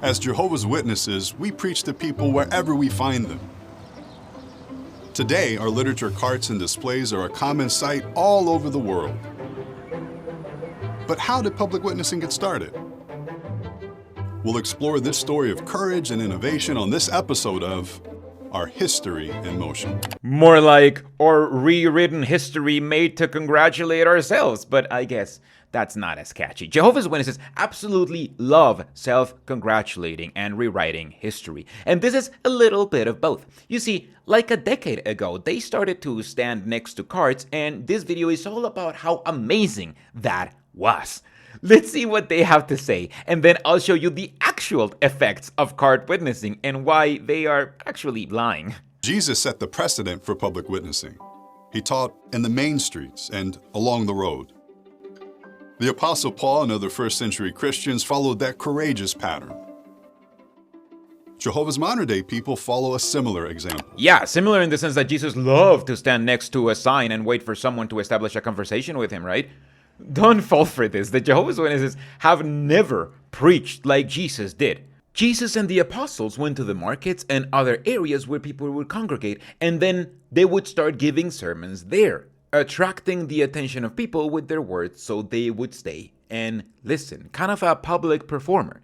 As Jehovah's Witnesses, we preach to people wherever we find them. Today, our literature carts and displays are a common sight all over the world. But how did public witnessing get started? We'll explore this story of courage and innovation on this episode of Our History in Motion. More like our rewritten history made to congratulate ourselves, but I guess that's not as catchy. Jehovah's Witnesses absolutely love self-congratulating and rewriting history. And this is a little bit of both. You see, like a decade ago, they started to stand next to carts, and this video is all about how amazing that was. Let's see what they have to say, and then I'll show you the actual effects of cart witnessing and why they are actually lying. Jesus set the precedent for public witnessing. He taught in the main streets and along the road. The Apostle Paul and other first-century Christians followed that courageous pattern. Jehovah's modern-day people follow a similar example. Yeah, similar in the sense that Jesus loved to stand next to a sign and wait for someone to establish a conversation with him, right? Don't fall for this. The Jehovah's Witnesses have never preached like Jesus did. Jesus and the apostles went to the markets and other areas where people would congregate, and then they would start giving sermons there, attracting the attention of people with their words so they would stay and listen. Kind of a public performer.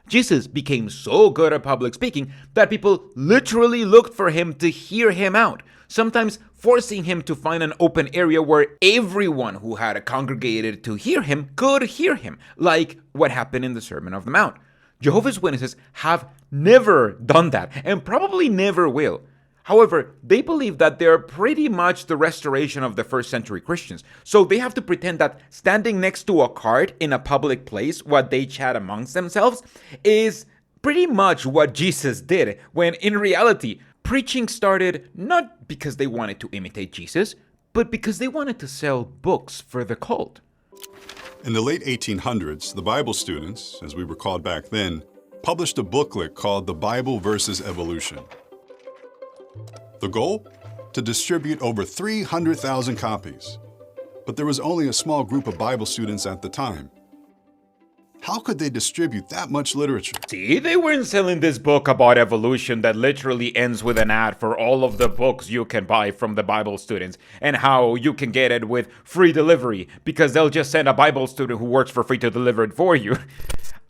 Jesus became so good at public speaking that people literally looked for him to hear him out, sometimes forcing him to find an open area where everyone who had congregated to hear him could hear him, like what happened in the Sermon on the Mount. Jehovah's Witnesses have never done that and probably never will. However, they believe that they're pretty much the restoration of the first century Christians. So they have to pretend that standing next to a cart in a public place while they chat amongst themselves is pretty much what Jesus did, when in reality, preaching started not because they wanted to imitate Jesus, but because they wanted to sell books for the cult. In the late 1800s, the Bible students, as we were called back then, published a booklet called The Bible versus Evolution. The goal? To distribute over 300,000 copies. But there was only a small group of Bible students at the time. How could they distribute that much literature? See, they weren't selling this book about evolution that literally ends with an ad for all of the books you can buy from the Bible students and how you can get it with free delivery because they'll just send a Bible student who works for free to deliver it for you.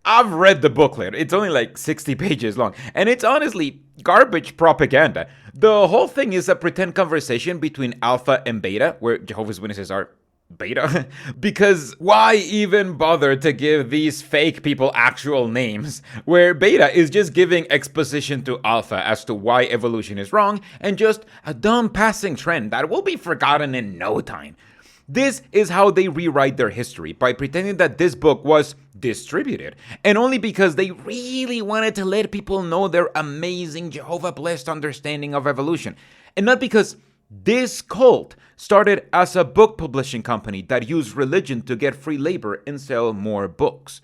I've read the booklet. It's only like 60 pages long, and it's honestly garbage propaganda. The whole thing is a pretend conversation between Alpha and Beta, where Jehovah's Witnesses are Beta. Because why even bother to give these fake people actual names, where Beta is just giving exposition to Alpha as to why evolution is wrong, and just a dumb passing trend that will be forgotten in no time. This is how they rewrite their history, by pretending that this book was distributed, and only because they really wanted to let people know their amazing Jehovah-blessed understanding of evolution, and not because this cult started as a book publishing company that used religion to get free labor and sell more books.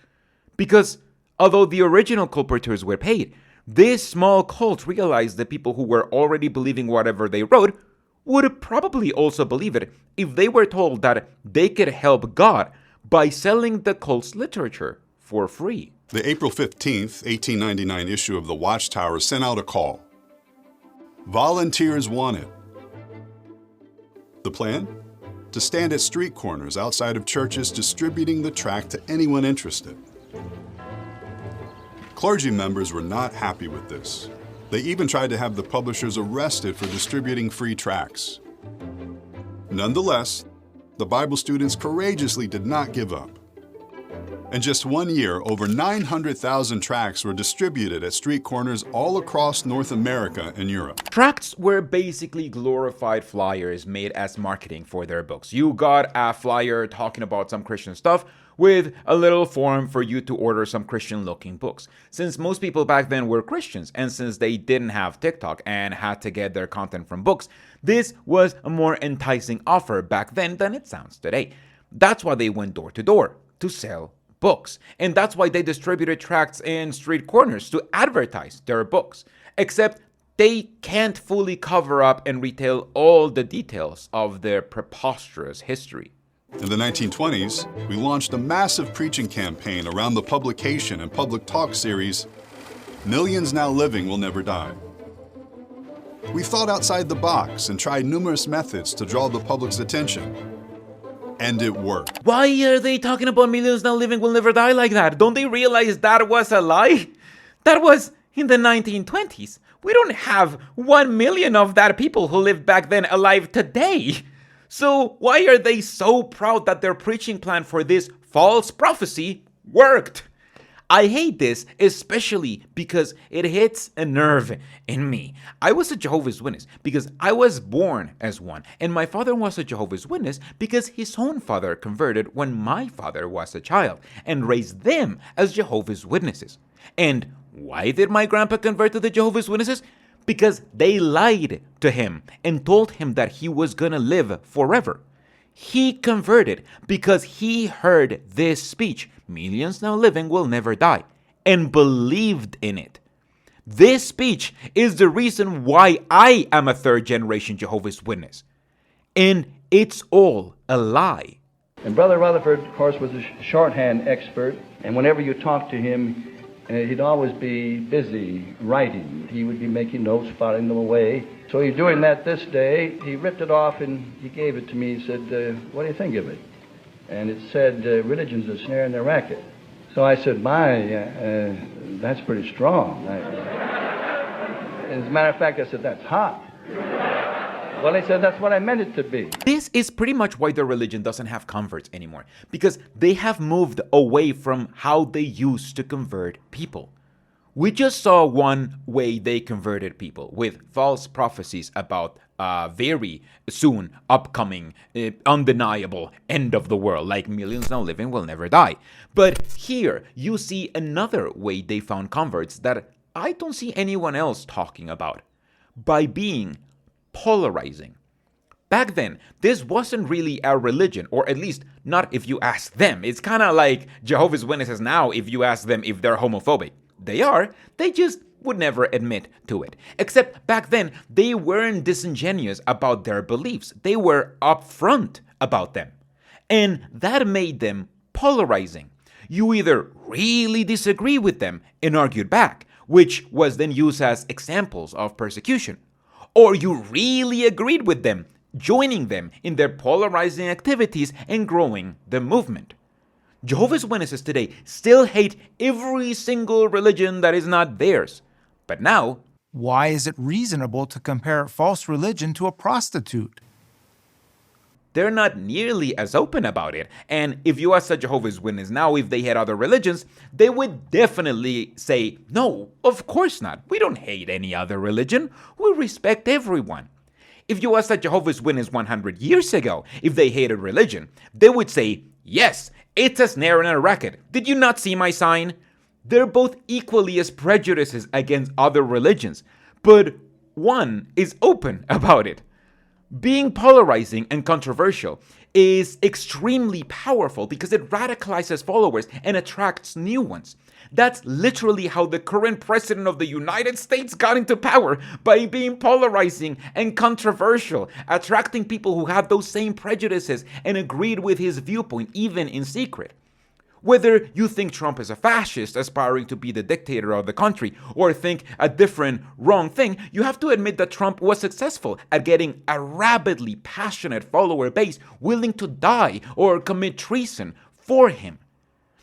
Because although the original culpritors were paid, this small cult realized that people who were already believing whatever they wrote would probably also believe it if they were told that they could help God by selling the cult's literature for free. The April 15th, 1899 issue of the Watchtower sent out a call. Volunteers wanted. The plan? To stand at street corners outside of churches distributing the tract to anyone interested. Clergy members were not happy with this. They even tried to have the publishers arrested for distributing free tracts. Nonetheless, the Bible students courageously did not give up. In just 1 year, over 900,000 tracts were distributed at street corners all across North America and Europe. Tracts were basically glorified flyers made as marketing for their books. You got a flyer talking about some Christian stuff with a little form for you to order some Christian-looking books. Since most people back then were Christians, and since they didn't have TikTok and had to get their content from books, this was a more enticing offer back then than it sounds today. That's why they went door to door, to sell books. And that's why they distributed tracts in street corners to advertise their books. Except they can't fully cover up and retell all the details of their preposterous history. In the 1920s, we launched a massive preaching campaign around the publication and public talk series, millions now living will never die. We thought outside the box and tried numerous methods to draw the public's attention. And it worked. Why are they talking about millions now living will never die like that? Don't they realize that was a lie? That was in the 1920s. We don't have 1 million of that people who lived back then alive today. So why are they so proud that their preaching plan for this false prophecy worked? I hate this, especially because it hits a nerve in me. I was a Jehovah's Witness because I was born as one, and my father was a Jehovah's Witness because his own father converted when my father was a child and raised them as Jehovah's Witnesses. And why did my grandpa convert to the Jehovah's Witnesses? Because they lied to him and told him that he was gonna live forever. He converted because he heard this speech, millions now living will never die, and believed in it. This speech is the reason why I am a third-generation Jehovah's Witness. And it's all a lie. And Brother Rutherford, of course, was a shorthand expert, and whenever you talked to him, he'd always be busy writing. He would be making notes, filing them away. So he's doing that this day. He ripped it off and he gave it to me. He said, what do you think of it? And it said, religion's a snare and a racket. So I said, that's pretty strong. As a matter of fact, I said, that's hot. Well, he said, that's what I meant it to be. This is pretty much why their religion doesn't have converts anymore, because they have moved away from how they used to convert people. We just saw one way they converted people with false prophecies about very soon upcoming, undeniable end of the world, like millions now living will never die. But here you see another way they found converts that I don't see anyone else talking about, by being polarizing. Back then, this wasn't really a religion, or at least not if you ask them. It's kind of like Jehovah's Witnesses now if you ask them if they're homophobic. They are, they just would never admit to it. Except back then, they weren't disingenuous about their beliefs. They were upfront about them. And that made them polarizing. You either really disagree with them and argued back, which was then used as examples of persecution, or you really agreed with them, joining them in their polarizing activities and growing the movement. Jehovah's Witnesses today still hate every single religion that is not theirs. But now, why is it reasonable to compare false religion to a prostitute? they're not nearly as open about it. And if you ask a Jehovah's Witness now if they had other religions, they would definitely say, no, of course not. We don't hate any other religion. We respect everyone. If you asked a Jehovah's Witness 100 years ago if they hated religion, they would say, yes, it's a snare and a racket. Did you not see my sign? They're both equally as prejudices against other religions, but one is open about it. Being polarizing and controversial is extremely powerful because it radicalizes followers and attracts new ones. That's literally how the current president of the United States got into power, by being polarizing and controversial, attracting people who had those same prejudices and agreed with his viewpoint, even in secret. Whether you think Trump is a fascist aspiring to be the dictator of the country or think a different wrong thing, you have to admit that Trump was successful at getting a rabidly passionate follower base willing to die or commit treason for him.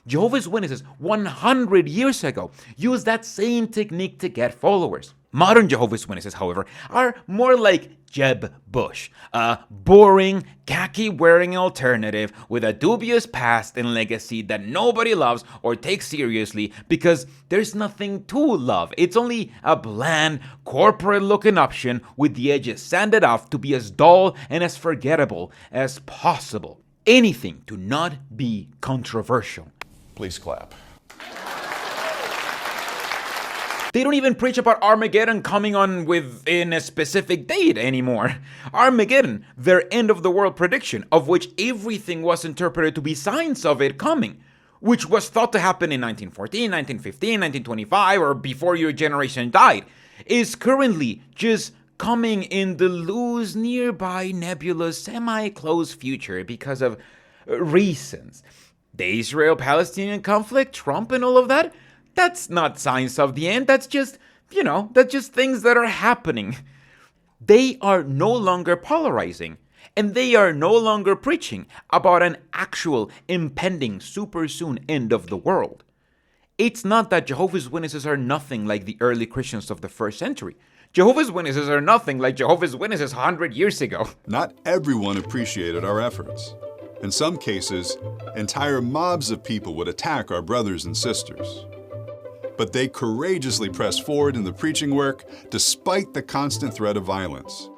Jehovah's Witnesses 100 years ago used that same technique to get followers. Modern Jehovah's Witnesses, however, are more like Jeb Bush, a boring, khaki-wearing alternative with a dubious past and legacy that nobody loves or takes seriously because there's nothing to love. It's only a bland, corporate-looking option with the edges sanded off to be as dull and as forgettable as possible. Anything to not be controversial. Please clap. They don't even preach about Armageddon coming on within a specific date anymore. Armageddon, their end of the world prediction, of which everything was interpreted to be signs of it coming, which was thought to happen in 1914, 1915, 1925, or before your generation died, is currently just coming in the loose, nearby, nebulous, semi-close future because of reasons. The Israel-Palestinian conflict, Trump and all of that, That's not signs of the end. That's just things that are happening. They are no longer polarizing, and they are no longer preaching about an actual impending super soon end of the world. It's not that Jehovah's Witnesses are nothing like the early Christians of the first century. Jehovah's Witnesses are nothing like Jehovah's Witnesses 100 years ago. Not everyone appreciated our efforts. In some cases, entire mobs of people would attack our brothers and sisters. But they courageously pressed forward in the preaching work despite the constant threat of violence.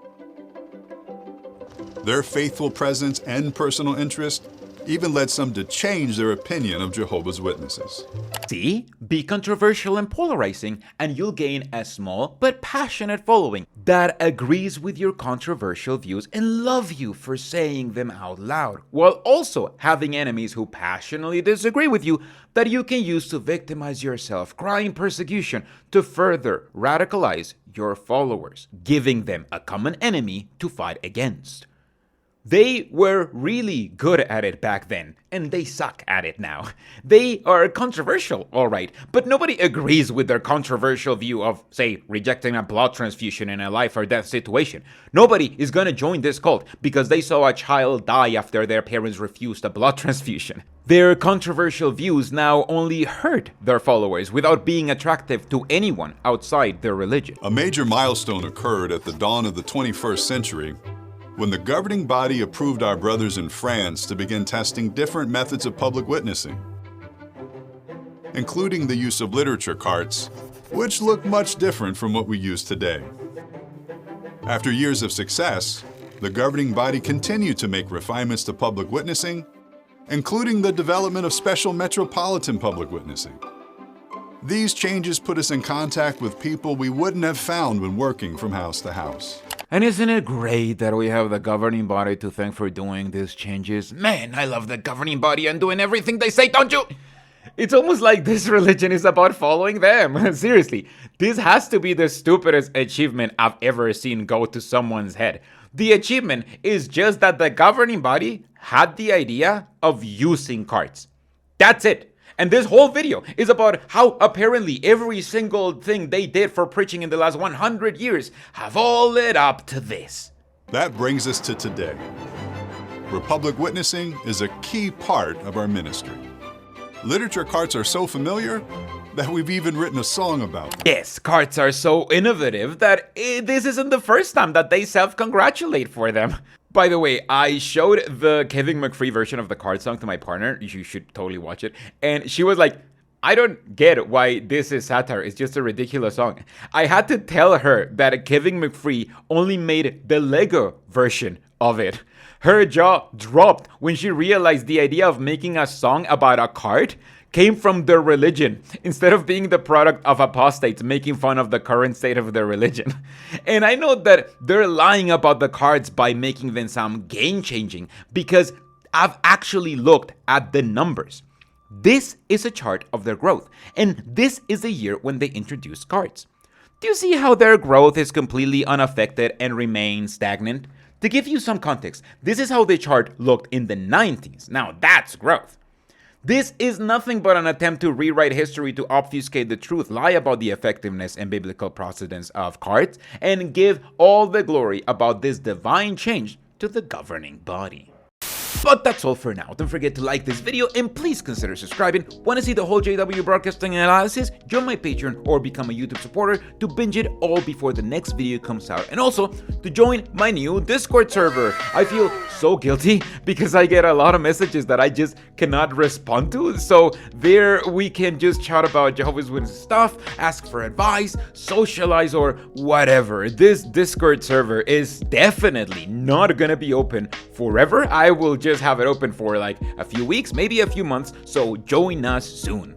Their faithful presence and personal interest even led some to change their opinion of Jehovah's Witnesses. See? Be controversial and polarizing, and you'll gain a small but passionate following that agrees with your controversial views and love you for saying them out loud, while also having enemies who passionately disagree with you that you can use to victimize yourself, crying persecution to further radicalize your followers, giving them a common enemy to fight against. They were really good at it back then, and they suck at it now. They are controversial, alright, but nobody agrees with their controversial view of, say, rejecting a blood transfusion in a life or death situation. Nobody is gonna join this cult because they saw a child die after their parents refused a blood transfusion. Their controversial views now only hurt their followers without being attractive to anyone outside their religion. A major milestone occurred at the dawn of the 21st century when the governing body approved our brothers in France to begin testing different methods of public witnessing, including the use of literature carts, which look much different from what we use today. After years of success, the governing body continued to make refinements to public witnessing, including the development of special metropolitan public witnessing. These changes put us in contact with people we wouldn't have found when working from house to house. And isn't it great that we have the governing body to thank for doing these changes? Man, I love the governing body and doing everything they say, don't you? It's almost like this religion is about following them. Seriously, this has to be the stupidest achievement I've ever seen go to someone's head. The achievement is just that the governing body had the idea of using cards. That's it. And this whole video is about how apparently every single thing they did for preaching in the last 100 years have all led up to this. That brings us to today, where public witnessing is a key part of our ministry. Literature carts are so familiar that we've even written a song about them. Yes, carts are so innovative that this isn't the first time that they self-congratulate for them. By the way, I showed the Kevin McCree version of the card song to my partner. You should totally watch it. And she was like, I don't get why this is satire. It's just a ridiculous song. I had to tell her that Kevin McCree only made the Lego version of it. Her jaw dropped when she realized the idea of making a song about a card came from their religion instead of being the product of apostates making fun of the current state of their religion. And I know that they're lying about the cards by making them sound game-changing because I've actually looked at the numbers. This is a chart of their growth, and this is the year when they introduced cards. Do you see how their growth is completely unaffected and remains stagnant? To give you some context, this is how the chart looked in the 90s. Now that's growth. This is nothing but an attempt to rewrite history to obfuscate the truth, lie about the effectiveness and biblical precedence of cards, and give all the glory about this divine change to the governing body. But that's all for now. Don't forget to like this video and please consider subscribing. Want to see the whole JW broadcasting analysis? Join my Patreon or become a YouTube supporter to binge it all before the next video comes out. And also to join my new Discord server. I feel so guilty because I get a lot of messages that I just cannot respond to. So there we can just chat about Jehovah's Witnesses stuff, ask for advice, socialize, or whatever. This Discord server is definitely not gonna be open forever. I will just have it open for like a few weeks, maybe a few months, so join us soon.